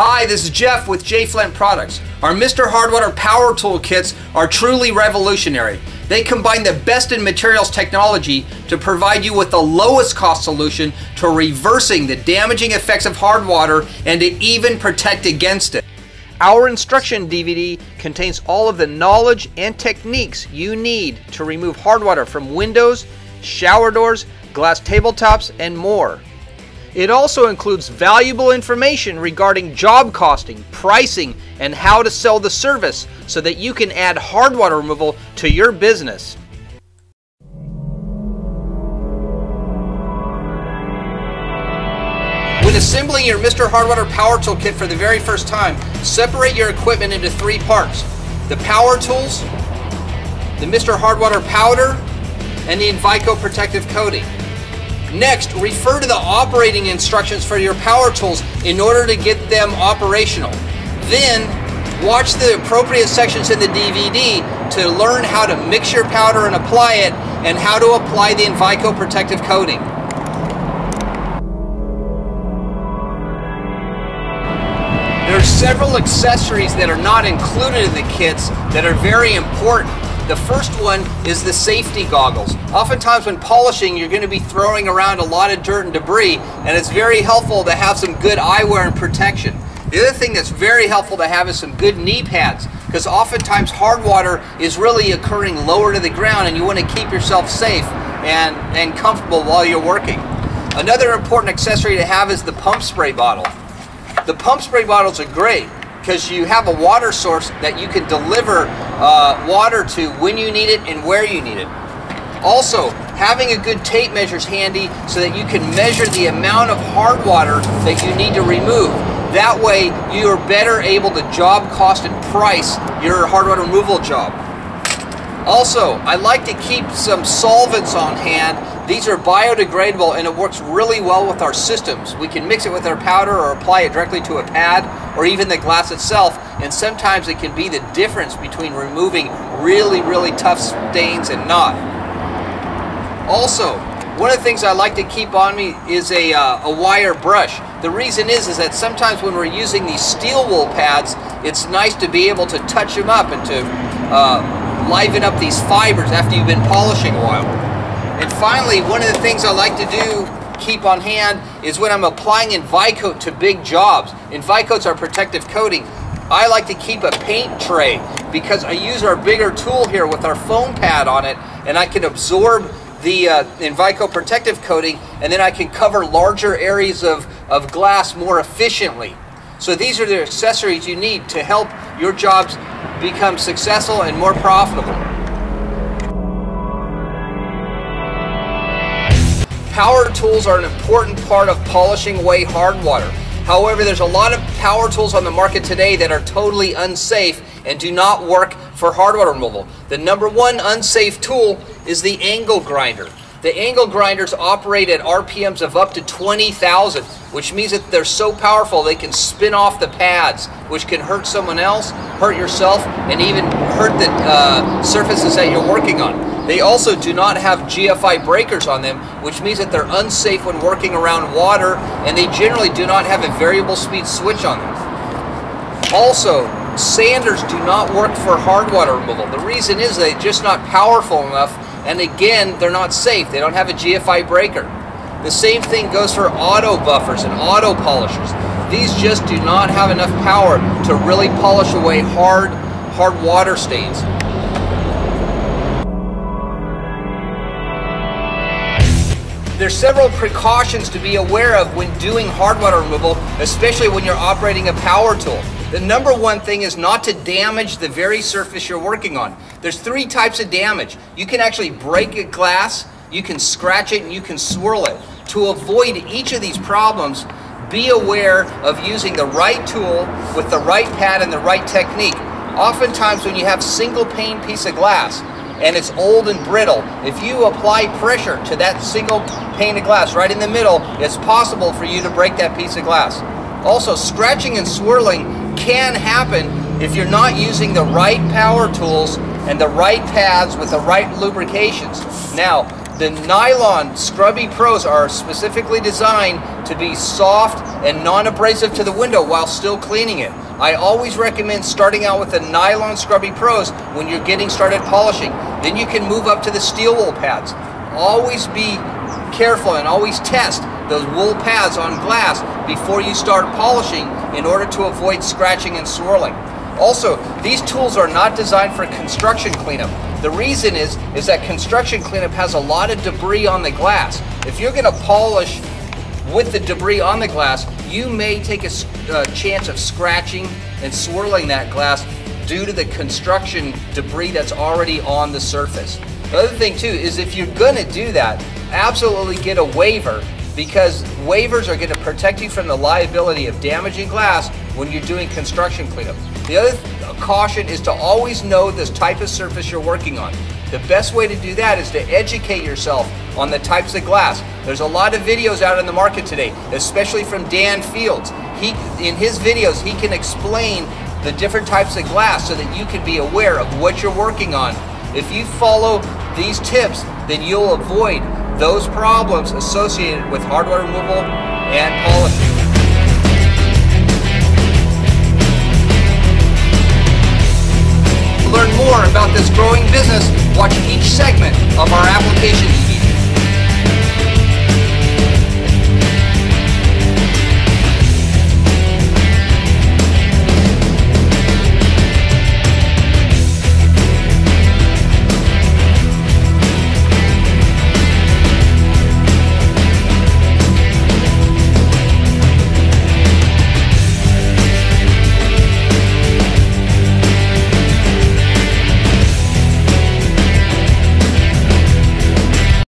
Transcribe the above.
Hi, this is Jeff with Sealant Products. Our Mr. Hardwater Power Tool Kits are truly revolutionary. They combine the best in materials technology to provide you with the lowest cost solution to reversing the damaging effects of hard water and to even protect against it. Our instruction DVD contains all of the knowledge and techniques you need to remove hard water from windows, shower doors, glass tabletops, and more. It also includes valuable information regarding job costing, pricing, and how to sell the service so that you can add hard water removal to your business. When assembling your Mr. Hardwater Power Tool Kit for the very first time, separate your equipment into three parts: the power tools, the Mr. Hardwater powder, and the Invico protective coating. Next, refer to the operating instructions for your power tools in order to get them operational. Then, watch the appropriate sections in the DVD to learn how to mix your powder and apply it, and how to apply the Invico protective coating. There are several accessories that are not included in the kits that are very important. The first one is the safety goggles. Oftentimes when polishing, you're going to be throwing around a lot of dirt and debris, and it's very helpful to have some good eyewear and protection. The other thing that's very helpful to have is some good knee pads, because oftentimes hard water is really occurring lower to the ground, and you want to keep yourself safe and comfortable while you're working. Another important accessory to have is the pump spray bottle. The pump spray bottles are great because you have a water source that you can deliver water to when you need it and where you need it. Also, having a good tape measure's handy so that you can measure the amount of hard water that you need to remove. That way, you are better able to job cost and price your hard water removal job. Also, I like to keep some solvents on hand. These are biodegradable and it works really well with our systems. We can mix it with our powder or apply it directly to a pad or even the glass itself, and sometimes it can be the difference between removing really tough stains and not. Also, one of the things I like to keep on me is a wire brush. The reason is that sometimes when we're using these steel wool pads, it's nice to be able to touch them up and to liven up these fibers after you've been polishing a while. And finally, one of the things I like to do, keep on hand, is when I'm applying Invico to big jobs. Invico's our protective coating. I like to keep a paint tray because I use our bigger tool here with our foam pad on it, and I can absorb the Invico protective coating, and then I can cover larger areas of glass more efficiently. So these are the accessories you need to help your jobs become successful and more profitable. Power tools are an important part of polishing away hard water. However, there's a lot of power tools on the market today that are totally unsafe and do not work for hard water removal. The number one unsafe tool is the angle grinder. The angle grinders operate at RPMs of up to 20,000, which means that they're so powerful they can spin off the pads, which can hurt someone else, hurt yourself, and even hurt the surfaces that you're working on. They also do not have GFI breakers on them, which means that they're unsafe when working around water, and they generally do not have a variable speed switch on them. Also, sanders do not work for hard water removal. The reason is they're just not powerful enough, and again, they're not safe. They don't have a GFI breaker. The same thing goes for auto buffers and auto polishers. These just do not have enough power to really polish away hard water stains. There's several precautions to be aware of when doing hard water removal, especially when you're operating a power tool. The number one thing is not to damage the very surface you're working on. There's three types of damage. You can actually break a glass, you can scratch it, and you can swirl it. To avoid each of these problems, be aware of using the right tool with the right pad and the right technique. Oftentimes when you have single pane piece of glass and it's old and brittle, if you apply pressure to that single pane of glass right in the middle, it's possible for you to break that piece of glass. Also, scratching and swirling can happen if you're not using the right power tools and the right pads with the right lubrications. Now, The nylon Scrubby Pros are specifically designed to be soft and non-abrasive to the window while still cleaning it. I always recommend starting out with the nylon Scrubby Pros when you're getting started polishing. Then you can move up to the steel wool pads. Always be careful and always test those wool pads on glass before you start polishing in order to avoid scratching and swirling. Also, these tools are not designed for construction cleanup. The reason is that construction cleanup has a lot of debris on the glass. If you're going to polish with the debris on the glass, you may take a chance of scratching and swirling that glass due to the construction debris that's already on the surface. The other thing too is if you're going to do that, absolutely get a waiver, because waivers are going to protect you from the liability of damaging glass when you're doing construction cleanup. The other caution is to always know the type of surface you're working on. The best way to do that is to educate yourself on the types of glass. There's a lot of videos out in the market today, especially from Dan Fields. In his videos, he can explain the different types of glass so that you can be aware of what you're working on. If you follow these tips, then you'll avoid those problems associated with hardware removal and polishing. To learn more about this growing business, watch each segment of our application